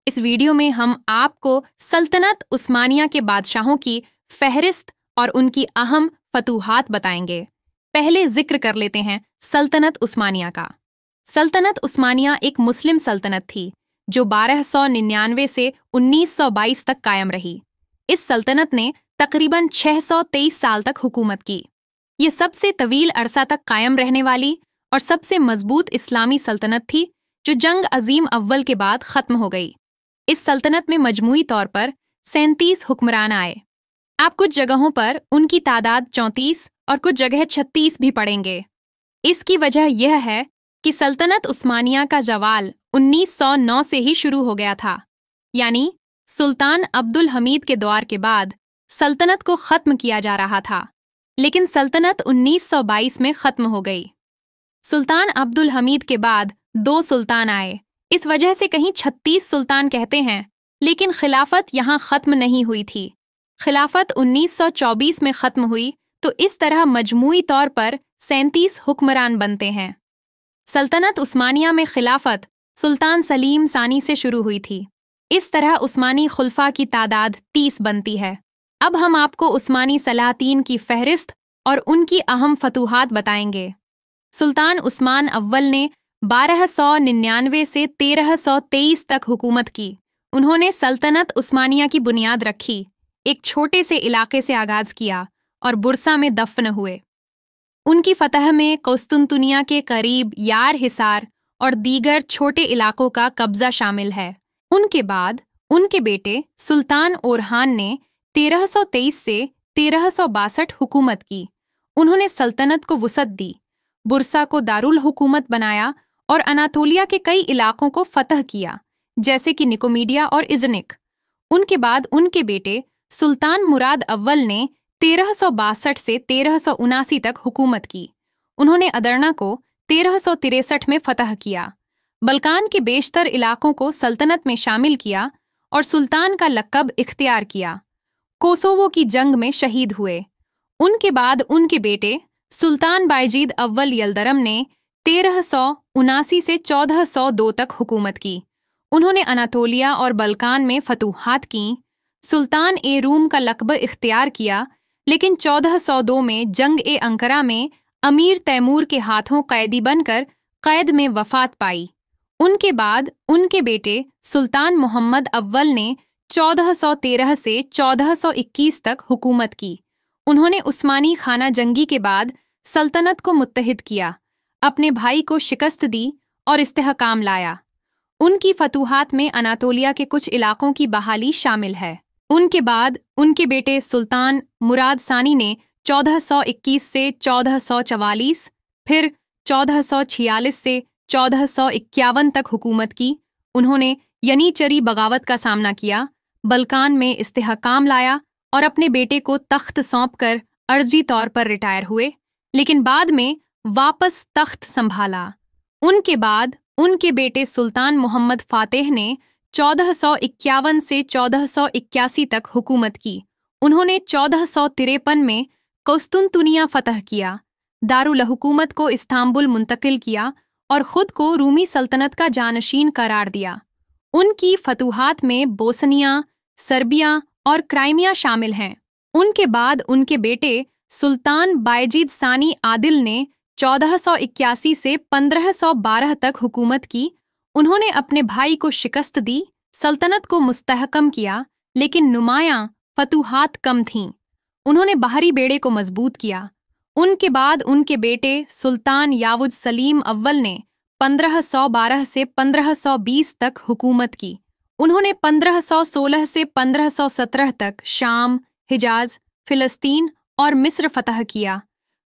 اس video میں ہم آپ کو سلطنت عثمانیہ کے بادشاہوں کی فہرست اور ان کی اہم فتوحات بتائیں گے۔ پہلے ذکر کر لیتے ہیں سلطنت عثمانیہ کا۔ سلطنت عثمانیہ ایک مسلم سلطنت تھی جو 1299 سے 1922 تک قائم رہی۔ اس سلطنت نے تقریباً 623 سال تک حکومت کی۔ یہ سب سے طویل عرصہ تک قائم رہنے والی اور سب سے مضبوط اسلامی سلطنت تھی جو جنگ عظیم اول کے بعد ختم ہو گئی۔ اس سلطنت میں مجموعی طور پر 37 حکمران آئے۔ آپ کچھ جگہوں پر ان کی تعداد 34 اور کچھ جگہ 36 بھی پڑھیں گے۔ اس کی وجہ یہ ہے کہ سلطنت عثمانیہ کا زوال 1909 سے ہی شروع ہو گیا تھا، یعنی سلطان عبد الحمید کے دور کے بعد سلطنت کو ختم کیا جا رہا تھا، لیکن سلطنت 1922 میں ختم ہو گئی۔ سلطان عبد الحمید کے بعد 2 سلطان آئے، اس وجہ سے کہیں 36 سلطان کہتے ہیں، لیکن خلافت یہاں ختم نہیں ہوئی تھی۔ خلافت 1924 میں ختم ہوئی، تو اس طرح مجموعی طور پر 37 حکمران بنتے ہیں۔ سلطنت عثمانیہ میں خلافت سلطان سلیم ثانی سے شروع ہوئی تھی۔ اس طرح عثمانی خلفاء کی تعداد 30 بنتی ہے۔ اب ہم آپ کو عثمانی سلاطین کی فہرست اور ان کی اہم فتوحات بتائیں گے۔ سلطان عثمان اول نے 1299 سے 1323 تک حکومت کی۔ انہوں نے سلطنت عثمانیہ کی بنیاد رکھی، ایک چھوٹے سے علاقے سے آغاز کیا اور برسا میں دفن ہوئے۔ ان کی فتح میں قسطنطنیہ کے قریب یار حصار اور دیگر چھوٹے علاقوں کا قبضہ شامل ہے۔ ان کے بعد ان کے بیٹے سلطان اورحان نے 1323 سے 1362 حکومت کی۔ انہوں نے سلطنت کو وسعت دی، برسا کو دارالحکومت بنایا اور اناطولیہ کے کئی علاقوں کو فتح کیا، جیسے کہ نکومیڈیا اور ازنک۔ ان کے بعد ان کے بیٹے سلطان مراد اول نے 1362 سے 1379 تک حکومت کی۔ انہوں نے ادرنا کو 1363 میں فتح کیا، بلکان کے بیشتر علاقوں کو سلطنت میں شامل کیا اور سلطان کا لقب اختیار کیا۔ کوسوو کی جنگ میں شہید ہوئے۔ ان کے بعد ان کے بیٹے سلطان بائیجید اول یلدرم نے 1379 سے 1402 تک حکومت کی۔ انہوں نے اناطولیہ اور بلکان میں فتوحات کیں، سلطان روم کا لقب اختیار کیا، لیکن 1402 میں جنگ انقرہ میں امیر تیمور کے ہاتھوں قیدی بن کر قید میں وفات پائی۔ ان کے بعد ان کے بیٹے سلطان محمد اول نے 1413 سے 1421 تک حکومت کی۔ انہوں نے عثمانی خانہ جنگی کے بعد سلطنت کو متحد کیا، اپنے بھائی کو شکست دی اور استحکام لایا۔ ان کی فتوحات میں اناطولیہ کے کچھ علاقوں کی بحالی شامل ہے۔ ان کے بعد ان کے بیٹے سلطان مراد ثانی نے 1421 سے 1444، پھر 1446 سے 1451 تک حکومت کی۔ انہوں نے ینیچری بغاوت کا سامنا کیا، بلکان میں استحکام لایا اور اپنے بیٹے کو تخت سونپ کر عرضی طور پر ریٹائر ہوئے، لیکن بعد میں واپس تخت سنبھالا۔ ان کے بعد ان کے بیٹے سلطان محمد فاتح نے 1451 سے 1481 تک حکومت کی۔ انہوں نے 1453 میں قسطنطنیہ فتح کیا، دارالحکومت کو استنبول منتقل کیا اور خود کو رومی سلطنت کا جانشین قرار دیا۔ ان کی فتوحات میں بوسنیا، سربیا اور کرائمیا شامل ہیں۔ ان کے بعد ان کے بیٹے سلطان بائیجید ثانی عادل نے 1481 سے 1512 تک حکومت کی۔ انہوں نے اپنے بھائی کو شکست دی، سلطنت کو مستحکم کیا، لیکن نمایاں فتوحات کم تھیں۔ انہوں نے باہری بیڑے کو مضبوط کیا۔ ان کے بعد ان کے بیٹے سلطان یاوج سلیم اول نے 1512 سے 1520 تک حکومت کی۔ انہوں نے 1516 سے 1517 تک شام، حجاز، فلسطین اور مصر فتح کیا،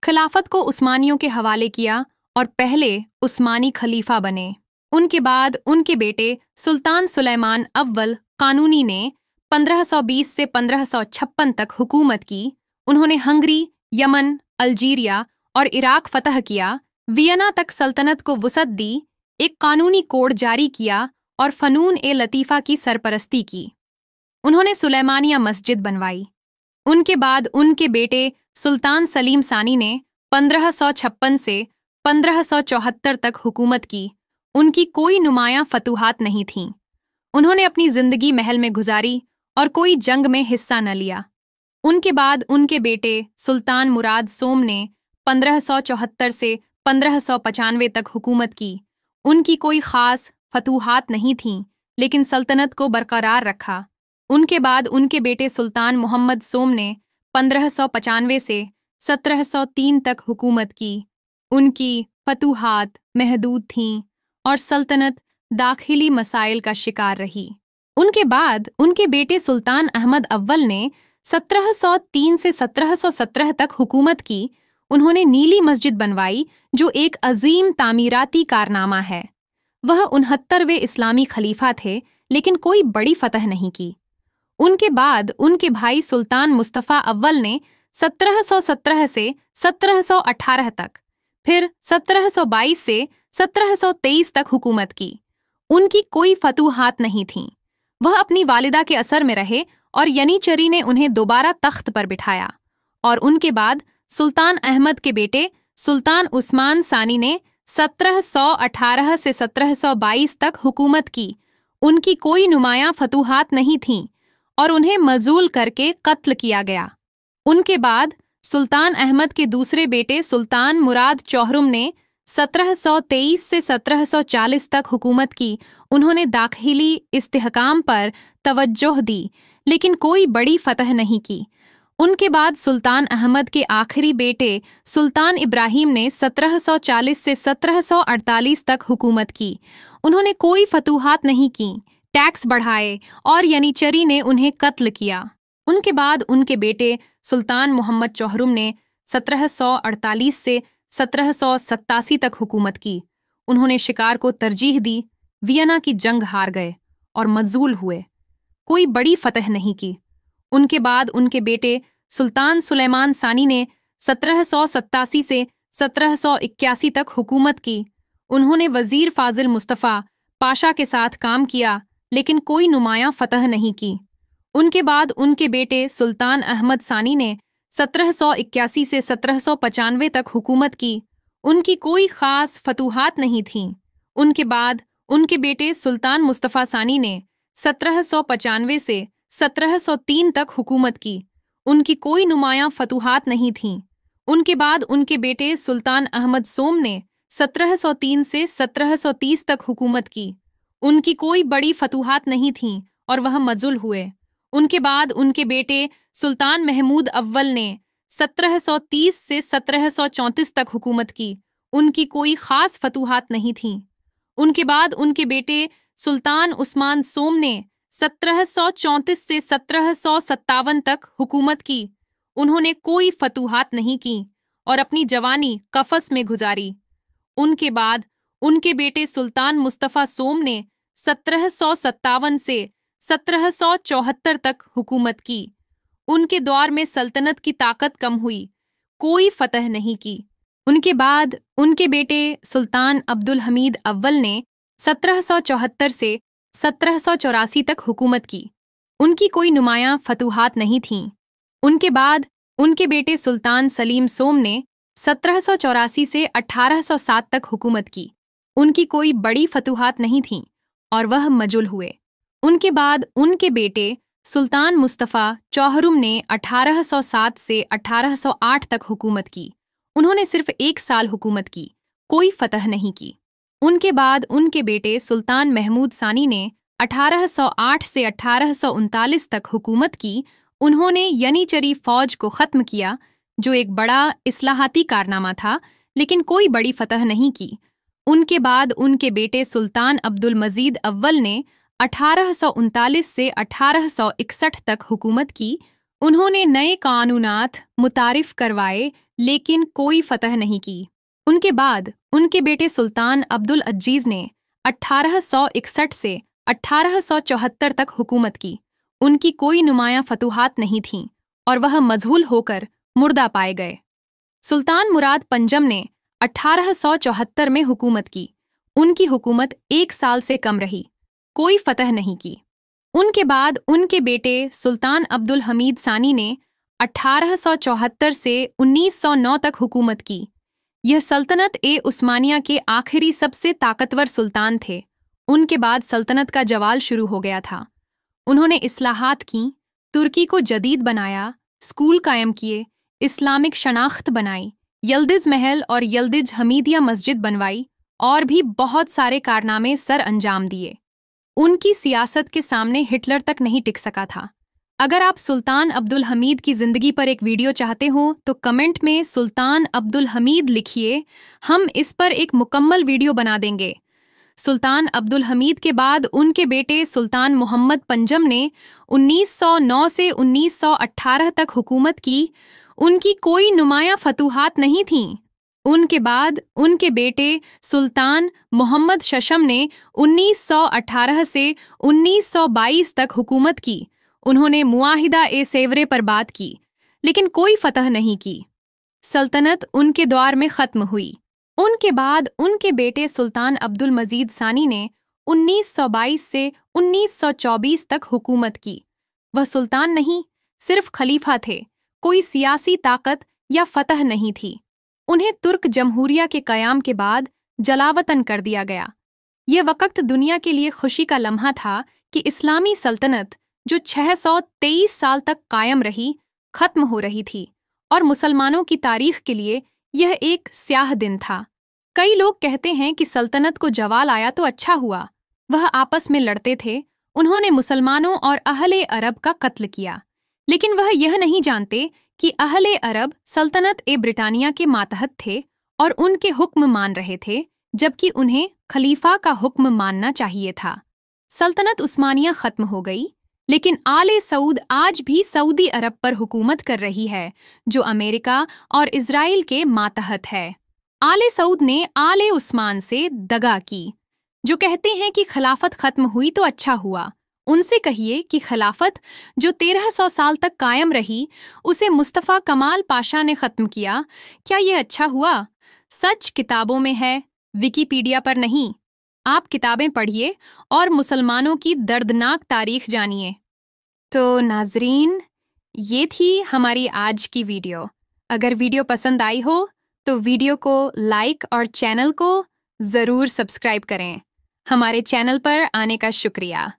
خلافت کو عثمانیوں کے حوالے کیا اور پہلے عثمانی خلیفہ بنے۔ ان کے بعد ان کے بیٹے سلطان سلیمان اول قانونی نے 1520 سے 1556 تک حکومت کی۔ انہوں نے ہنگری، یمن، الجیریا اور عراق فتح کیا، وینا تک سلطنت کو وسعت دی، ایک قانونی کوڈ جاری کیا اور فنون لطیفہ کی سرپرستی کی۔ انہوں نے سلیمانیہ مسجد بنوائی۔ ان کے بعد ان کے بیٹے سلطان سلیم ثانی نے 1556 سے 1574 تک حکومت کی۔ ان کی کوئی نمایاں فتوحات نہیں تھیں۔ उन्होंने अपनी जिंदगी महल में गुजारी और कोई जंग में हिस्सा न लिया। उनके बाद उनके बेटे सुल्तान मुराद सोम ने 1574 से 1595 तक हुकूमत की। उनकी कोई खास फतूहात नहीं थीं, लेकिन सल्तनत को बरकरार रखा। उनके बाद उनके बेटे सुल्तान मोहम्मद सोम ने 1595 से 1703 तक हुकूमत की। उनकी फतूहात महदूद थीं और सल्तनत दाखिली मसाइल का शिकार रही। उनके बाद उनके बेटे सुल्तान अहमद अव्वल ने 1703 से 1717 तक हुकूमत की। उन्होंने नीली मस्जिद बनवाई, जो एक अजीम तामीराती कारनामा है। वह 69वें इस्लामी खलीफा थे, लेकिन कोई बड़ी फतह नहीं की। उनके बाद उनके भाई सुल्तान मुस्तफ़ा अव्वल ने 1717 से 1718 तक, फिर 1722 से 1723 तक हुकूमत की। उनकी कोई फतूहात नहीं थीं। वह अपनी वालिदा के असर में रहे और यनीचरी ने उन्हें दोबारा तख्त पर बिठाया। और उनके बाद सुल्तान अहमद के बेटे सुल्तान उस्मान सानी ने 1718 से 1722 तक हुकूमत की। उनकी कोई नुमायां फतूहात नहीं थीं और उन्हें मजूल करके कत्ल किया गया। उनके बाद सुल्तान अहमद के दूसरे बेटे सुल्तान मुराद चौहरुम ने 1723 से 1740 तक हुकूमत की। उन्होंने दाखिली इस्तेहकाम पर तवज्जोह दी, लेकिन कोई बड़ी फतह नहीं की। उनके बाद सुल्तान अहमद के आखिरी बेटे सुल्तान इब्राहिम ने 1740 से 1748 तक हुकूमत की। उन्होंने कोई फतूहात नहीं की, टैक्स बढ़ाए और यनीचरी ने उन्हें कत्ल किया। उनके बाद उनके बेटे सुल्तान मोहम्मद चौहरुम ने 1748 से 1787 तक हुकूमत की। उन्होंने शिकार को तरजीह दी, वियना की जंग हार गए और मजूल हुए। कोई बड़ी फतह नहीं की। उनके बाद उनके बेटे सुल्तान सुलेमान सानी ने 1787 से 1781 तक हुकूमत की। उन्होंने वजीर फाजिल मुस्तफ़ा पाशा के साथ काम किया, लेकिन कोई नुमायां फतह नहीं की। उनके बाद उनके बेटे सुल्तान अहमद सानी ने 1781 से 1795 तक हुकूमत की। उनकी कोई खास फतूहात नहीं थीं। उनके बाद उनके बेटे सुल्तान मुस्तफ़ा सानी ने 1795 से 1703 तक हुकूमत की। उनकी कोई नुमायां फतूहात नहीं थीं। उनके बाद उनके बेटे सुल्तान अहमद सोम ने 1703 से 1730 तक हुकूमत की। उनकी कोई बड़ी फतूहात नहीं थीं और वह मजूल हुए। उनके बाद उनके बेटे सुल्तान महमूद अव्वल ने 1730 से 1734 तक हुकूमत की। उनकी कोई खास फतूहात नहीं थीं। उनके बाद उनके बेटे सुल्तान उस्मान सोम ने 1734 से 1757 तक हुकूमत की। उन्होंने कोई फतूहात नहीं की और अपनी जवानी कफस में गुजारी। उनके बाद उनके बेटे सुल्तान मुस्तफ़ा सोम ने 1757 से 1774 तक हुकूमत की। उनके दौर में सल्तनत की ताकत कम हुई, कोई फतह नहीं की। उनके बाद उनके बेटे सुल्तान अब्दुल हमीद अव्वल ने 1774 से 1784 तक हुकूमत की। उनकी कोई नुमायां फतूहात नहीं थीं। उनके बाद उनके बेटे सुल्तान सलीम सोम ने 1784 से 1807 तक हुकूमत की। उनकी कोई बड़ी फतूहात नहीं थीं और वह मजूल हुए। उनके बाद उनके बेटे सुल्तान मुस्तफ़ा चौहरुम ने 1807 से 1808 तक हुकूमत की। उन्होंने सिर्फ 1 साल हुकूमत की, कोई फतह नहीं की। उनके बाद उनके बेटे सुल्तान महमूद सानी ने 1808 से 1839 तक हुकूमत की। उन्होंने यनीचरी फौज को ख़त्म किया, जो एक बड़ा इस्लाहाती कारनामा था, लेकिन कोई बड़ी फतह नहीं की। उनके बाद उनके बेटे सुल्तान अब्दुल मजीद अव्वल ने 1839 से 1861 तक हुकूमत की। उन्होंने नए कानूनात मुतारिफ करवाए, लेकिन कोई फतह नहीं की। उनके बाद उनके बेटे सुल्तान अब्दुल अजीज ने 1861 से 1874 तक हुकूमत की। उनकी कोई नुमायां फतूहात नहीं थीं और वह मजहूल होकर मुर्दा पाए गए। सुल्तान मुराद पंजम ने 1874 में हुकूमत की। उनकी हुकूमत 1 साल से कम रही, कोई फतह नहीं की। उनके बाद उनके बेटे सुल्तान अब्दुल हमीद सानी ने 1874 से 1909 तक हुकूमत की। यह सल्तनत ए उस्मानिया के आखिरी सबसे ताकतवर सुल्तान थे। उनके बाद सल्तनत का जवाल शुरू हो गया था। उन्होंने इस्लाहात की, तुर्की को जदीद बनाया, स्कूल कायम किए, इस्लामिक शनाख्त बनाई, यल्दिज महल और यल्दिज हमीदिया मस्जिद बनवाई और भी बहुत सारे कारनामे सर अंजाम दिए। उनकी सियासत के सामने हिटलर तक नहीं टिक सका था। अगर आप सुल्तान अब्दुल हमीद की जिंदगी पर एक वीडियो चाहते हो तो कमेंट में सुल्तान अब्दुल हमीद लिखिए, हम इस पर एक मुकम्मल वीडियो बना देंगे। सुल्तान अब्दुल हमीद के बाद उनके बेटे सुल्तान मोहम्मद पंजम ने 1909 से 1918 तक हुकूमत की। उनकी कोई नुमाया फतूहात नहीं थीं। उनके बाद उनके बेटे सुल्तान मोहम्मद शशम ने 1918 से 1922 तक हुकूमत की। उन्होंने मुआहिदा ए सेवरे पर बात की, लेकिन कोई फतह नहीं की। सल्तनत उनके दौर में ख़त्म हुई। उनके बाद उनके बेटे सुल्तान अब्दुल मजीद सानी ने 1922 से 1924 तक हुकूमत की। वह सुल्तान नहीं, सिर्फ खलीफा थे, कोई सियासी ताकत या फतह नहीं थी। उन्हें तुर्क जमहूरिया के क़याम के बाद जलावतन कर दिया गया। यह वक़्त दुनिया के लिए खुशी का लम्हा था कि इस्लामी सल्तनत जो 623 साल तक कायम रही, ख़त्म हो रही थी और मुसलमानों की तारीख के लिए यह एक स्याह दिन था। कई लोग कहते हैं कि सल्तनत को जवाल आया तो अच्छा हुआ। वह आपस में लड़ते थे, उन्होंने मुसलमानों और अहले अरब का कत्ल किया, लेकिन वह यह नहीं जानते कि अहले अरब सल्तनत ए ब्रिटानिया के मातहत थे और उनके हुक्म मान रहे थे, जबकि उन्हें खलीफा का हुक्म मानना चाहिए था। सल्तनत उस्मानिया ख़त्म हो गई, लेकिन आले सऊद आज भी सऊदी अरब पर हुकूमत कर रही है, जो अमेरिका और इजराइल के मातहत है। आले सऊद ने आले उस्मान से दगा की, जो कहते हैं कि खिलाफत ख़त्म हुई तो अच्छा हुआ। उनसे कहिए कि खिलाफत जो 1300 साल तक कायम रही, उसे मुस्तफ़ा कमाल पाशा ने ख़त्म किया। क्या ये अच्छा हुआ? सच किताबों में है, विकिपीडिया पर नहीं। आप किताबें पढ़िए और मुसलमानों की दर्दनाक तारीख जानिए। तो नाजरीन, ये थी हमारी आज की वीडियो। अगर वीडियो पसंद आई हो तो वीडियो को लाइक और चैनल को ज़रूर सब्सक्राइब करें। हमारे चैनल पर आने का शुक्रिया।